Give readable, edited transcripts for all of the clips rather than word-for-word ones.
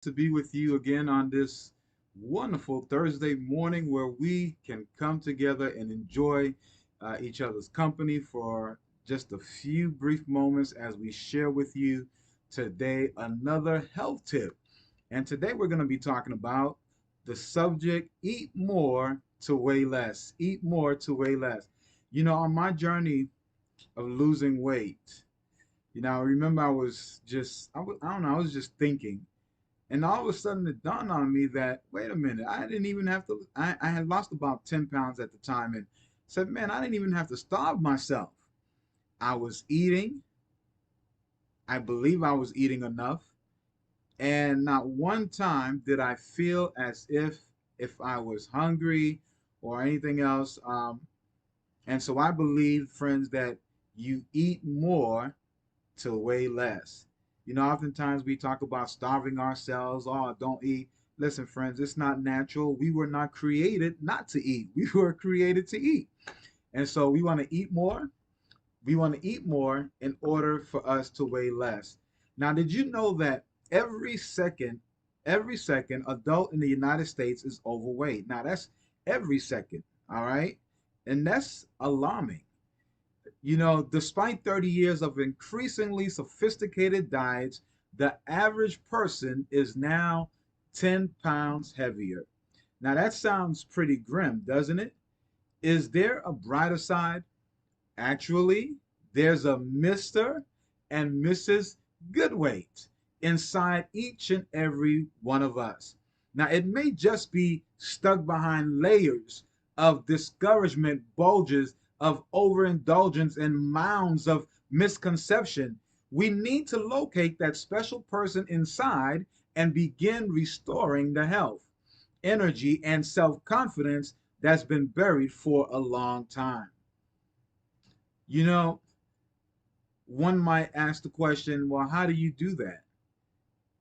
to be with you again on this wonderful Thursday morning where we can come together and enjoy each other's company for just a few brief moments as we share with you today another health tip. And today we're going to be talking about the subject eat more to weigh less. Eat more to weigh less. On my journey of losing weight, I remember I don't know, I was just thinking. And all of a sudden it dawned on me that, wait a minute, I didn't even have to, I had lost about 10 pounds at the time and said, man, I didn't even have to starve myself. I was eating. I believe I was eating enough. And not one time did I feel as if I was hungry or anything else. And so I believe, friends, that you eat more to weigh less. Oftentimes we talk about starving ourselves. Oh, don't eat. Listen, friends, it's not natural. We were not created not to eat. We were created to eat. And so we want to eat more. We want to eat more in order for us to weigh less. Now, did you know that every second adult in the United States is overweight? Now, that's every second, all right? And that's alarming. Despite 30 years of increasingly sophisticated diets, the average person is now 10 pounds heavier. Now, that sounds pretty grim, doesn't it? Is there a brighter side? Actually, there's a Mr. and Mrs. Goodweight inside each and every one of us. Now, it may just be stuck behind layers of discouragement, bulges of overindulgence, and mounds of misconception. We need to locate that special person inside and begin restoring the health, energy, and self confidence that's been buried for a long time. You know, one might ask the question, well, how do you do that?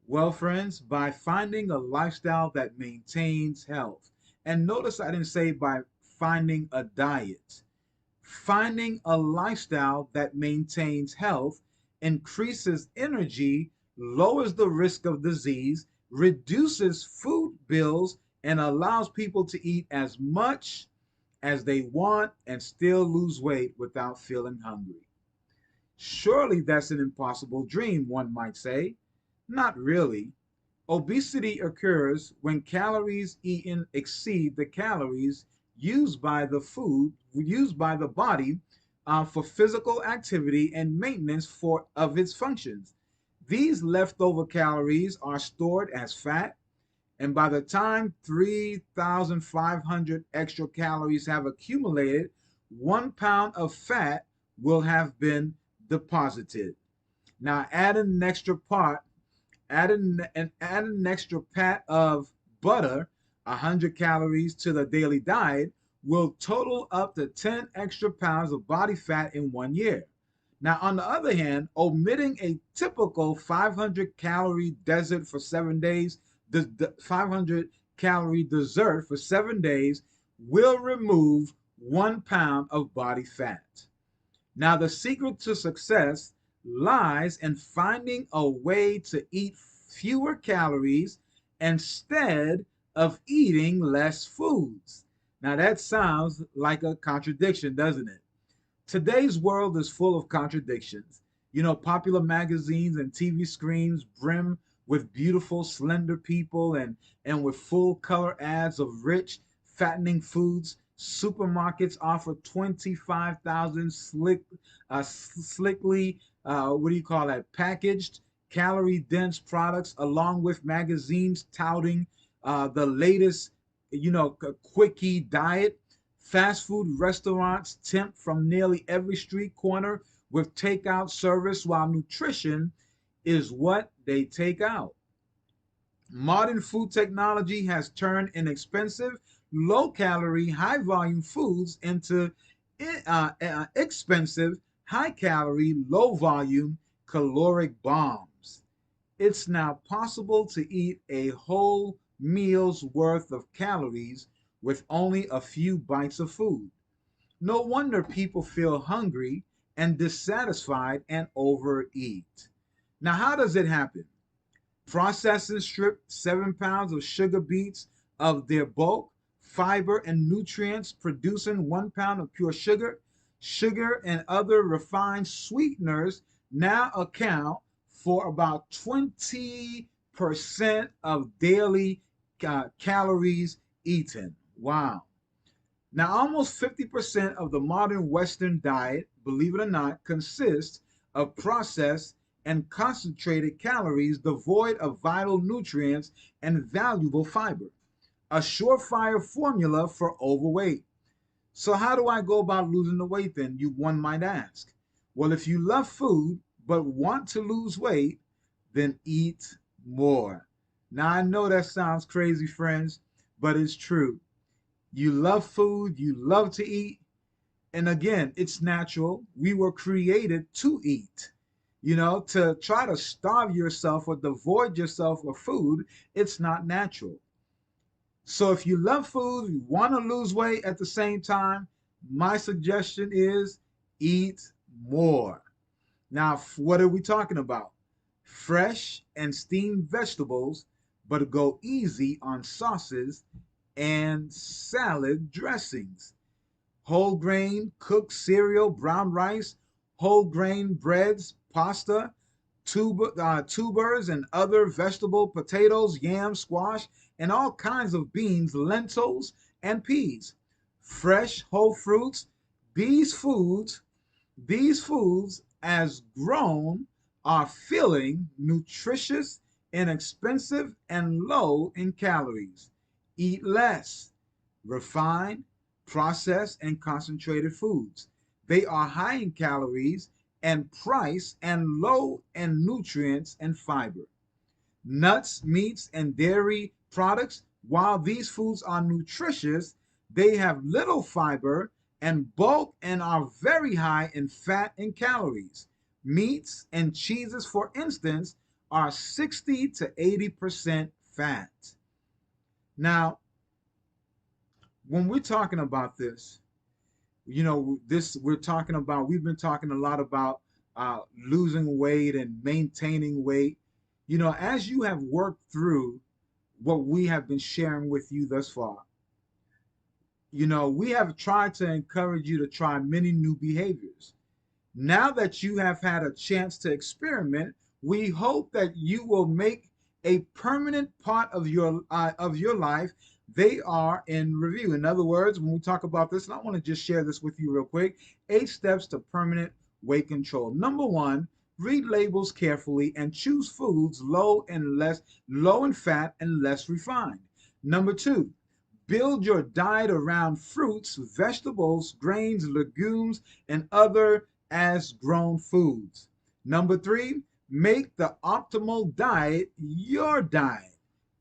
Well, friends, by finding a lifestyle that maintains health. And notice I didn't say by finding a diet. Finding a lifestyle that maintains health, increases energy, lowers the risk of disease, reduces food bills, and allows people to eat as much as they want and still lose weight without feeling hungry. Surely that's an impossible dream, one might say. Not really. Obesity occurs when calories eaten exceed the calories used by the body for physical activity and maintenance of its functions. These leftover calories are stored as fat, and by the time 3,500 extra calories have accumulated, 1 pound of fat will have been deposited. Now add an extra pat of butter, 100 calories to the daily diet will total up to 10 extra pounds of body fat in 1 year. Now, on the other hand, omitting a typical 500 calorie dessert for 7 days, the 500 calorie dessert for 7 days will remove 1 pound of body fat. Now, the secret to success lies in finding a way to eat fewer calories instead of eating less foods. Now, that sounds like a contradiction, doesn't it? Today's world is full of contradictions. Popular magazines and TV screens brim with beautiful, slender people and with full color ads of rich, fattening foods. Supermarkets offer 25,000 slickly, what do you call that, packaged, calorie dense products, along with magazines touting the latest, quickie diet. Fast food restaurants tempt from nearly every street corner with takeout service, while nutrition is what they take out. Modern food technology has turned inexpensive, low calorie, high volume foods into expensive, high calorie, low volume caloric bombs. It's now possible to eat a whole meal's worth of calories with only a few bites of food. No wonder people feel hungry and dissatisfied and overeat. Now, how does it happen? Processing strip 7 pounds of sugar beets of their bulk, fiber, and nutrients, producing 1 pound of pure sugar. Sugar and other refined sweeteners now account for about 20% of daily calories eaten. Wow. Now, almost 50% of the modern Western diet, believe it or not, consists of processed and concentrated calories devoid of vital nutrients and valuable fiber. A surefire formula for overweight. So, how do I go about losing the weight then? One might ask. Well, if you love food but want to lose weight, then eat more. Now, I know that sounds crazy, friends, but it's true. You love food, you love to eat. And again, it's natural. We were created to eat. To try to starve yourself or devoid yourself of food, it's not natural. So if you love food, you want to lose weight at the same time, my suggestion is eat more. Now, what are we talking about? Fresh and steamed vegetables, but go easy on sauces and salad dressings. Whole grain cooked cereal, brown rice, whole grain breads, pasta, tubers and other vegetable, potatoes, yams, squash, and all kinds of beans, lentils, and peas. Fresh whole fruits. These foods, these foods as grown are filling, nutritious, inexpensive, and low in calories. Eat less refined, processed, and concentrated foods. They are high in calories and price and low in nutrients and fiber. Nuts, meats, and dairy products, while these foods are nutritious, they have little fiber and bulk and are very high in fat and calories. Meats and cheeses, for instance, are 60 to 80% fat. Now, when we're talking about this, we've been talking a lot about losing weight and maintaining weight. As you have worked through what we have been sharing with you thus far, we have tried to encourage you to try many new behaviors. Now that you have had a chance to experiment, we hope that you will make a permanent part of your life. They are in review. In other words, when we talk about this, and I want to just share this with you real quick, 8 steps to permanent weight control. Number 1, read labels carefully and choose foods low in fat and less refined. Number 2, build your diet around fruits, vegetables, grains, legumes, and other as grown foods. Number 3, make the optimal diet your diet,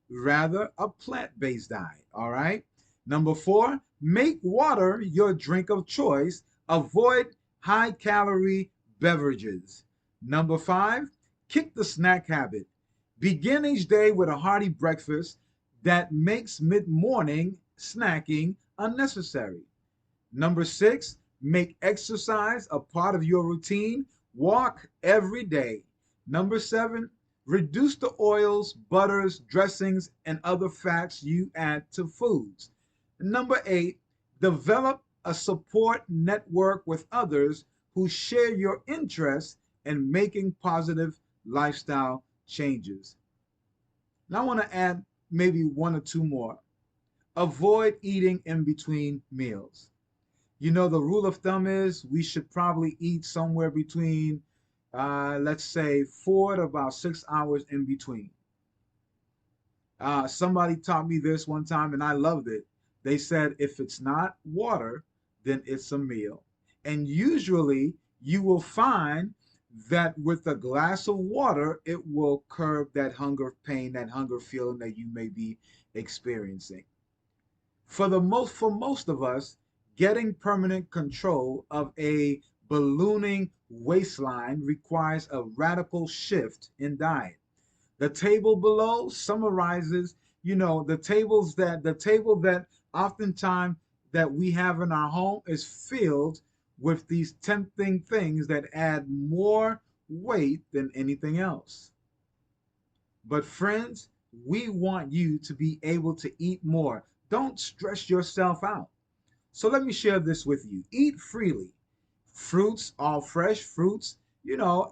rather a plant-based diet. All right. Number 4, make water your drink of choice. Avoid high-calorie beverages. Number 5, kick the snack habit. Begin each day with a hearty breakfast that makes mid-morning snacking unnecessary. Number 6, make exercise a part of your routine. Walk every day. Number 7, reduce the oils, butters, dressings, and other fats you add to foods. Number 8, develop a support network with others who share your interest in making positive lifestyle changes. Now I want to add maybe 1 or 2 more. Avoid eating in between meals. The rule of thumb is we should probably eat somewhere between, let's say, 4 to about 6 hours in between. Somebody taught me this one time and I loved it. They said, if it's not water, then it's a meal. And usually you will find that with a glass of water, it will curb that hunger pain, that hunger feeling that you may be experiencing. For most of us, getting permanent control of a ballooning waistline requires a radical shift in diet. The table below summarizes, the table that oftentimes that we have in our home is filled with these tempting things that add more weight than anything else. But friends, we want you to be able to eat more. Don't stress yourself out. So let me share this with you. Eat freely. Fruits, all fresh fruits,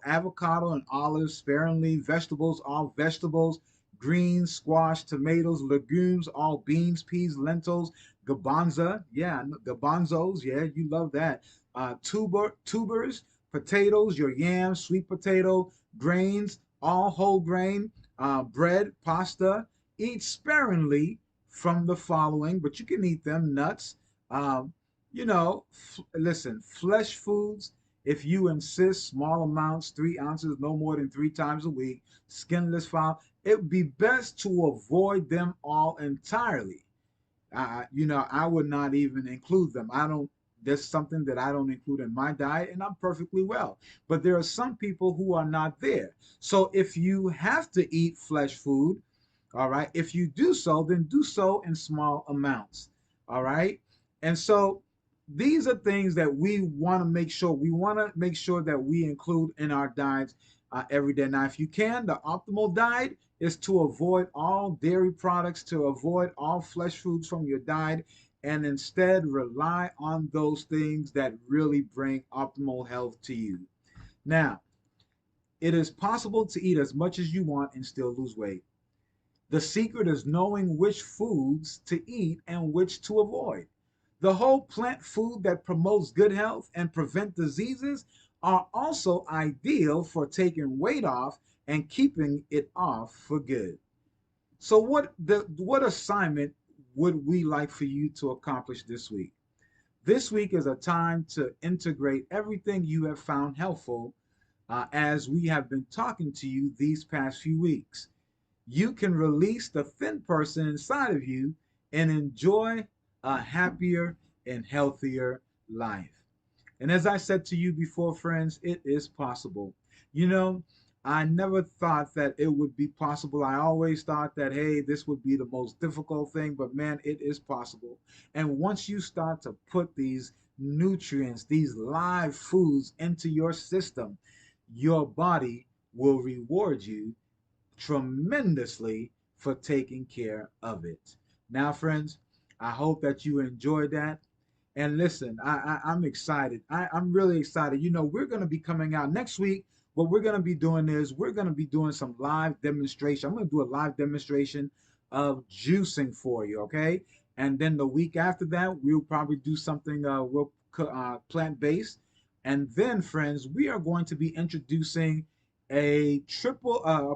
avocado and olives sparingly, vegetables, all vegetables, greens, squash, tomatoes, legumes, all beans, peas, lentils, garbanza, yeah, garbanzos, yeah, you love that. Tubers, potatoes, your yams, sweet potato, grains, all whole grain, bread, pasta. Eat sparingly from the following, but you can eat them: nuts, um, listen, flesh foods, if you insist, small amounts, 3 ounces, no more than 3 times a week, skinless fowl, it would be best to avoid them all entirely. I would not even include them. I don't, there's something that I don't include in my diet, and I'm perfectly well. But there are some people who are not there. So if you have to eat flesh food, all right, if you do so, then do so in small amounts. All right. And so these are things that we want to make sure that we include in our diets every day. Now, if you can, the optimal diet is to avoid all dairy products, to avoid all flesh foods from your diet, and instead rely on those things that really bring optimal health to you. Now, it is possible to eat as much as you want and still lose weight. The secret is knowing which foods to eat and which to avoid. The whole plant food that promotes good health and prevent diseases are also ideal for taking weight off and keeping it off for good. So what assignment would we like for you to accomplish this week? This week is a time to integrate everything you have found helpful as we have been talking to you these past few weeks. You can release the thin person inside of you and enjoy a happier and healthier life. And as I said to you before, friends, it is possible. You know, I never thought that it would be possible. I always thought that, hey, this would be the most difficult thing, but man, it is possible. And once you start to put these nutrients, these live foods into your system, your body will reward you tremendously for taking care of it. Now, friends, I hope that you enjoyed that. And listen, I'm excited. I'm really excited. We're going to be coming out next week. What we're going to be doing is we're going to be doing some live demonstration. I'm going to do a live demonstration of juicing for you, okay? And then the week after that, we'll probably do something plant-based. And then, friends, we are going to be introducing a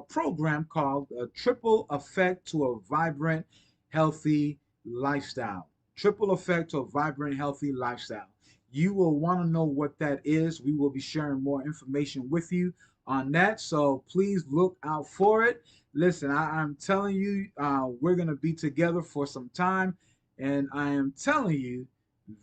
program called a Triple Effect to a Vibrant, Healthy Lifestyle. Triple Effect to a Vibrant, Healthy Lifestyle. You will want to know what that is. We will be sharing more information with you on that. So please look out for it. Listen, I'm telling you, we're going to be together for some time. And I am telling you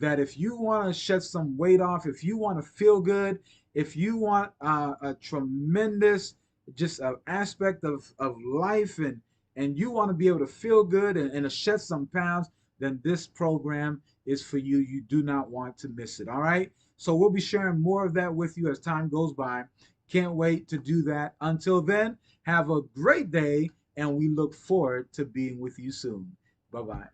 that if you want to shed some weight off, if you want to feel good, if you want a tremendous just aspect of life, and you want to be able to feel good and to shed some pounds, then this program is for you. You do not want to miss it. All right. So we'll be sharing more of that with you as time goes by. Can't wait to do that. Until then, have a great day, and we look forward to being with you soon. Bye bye.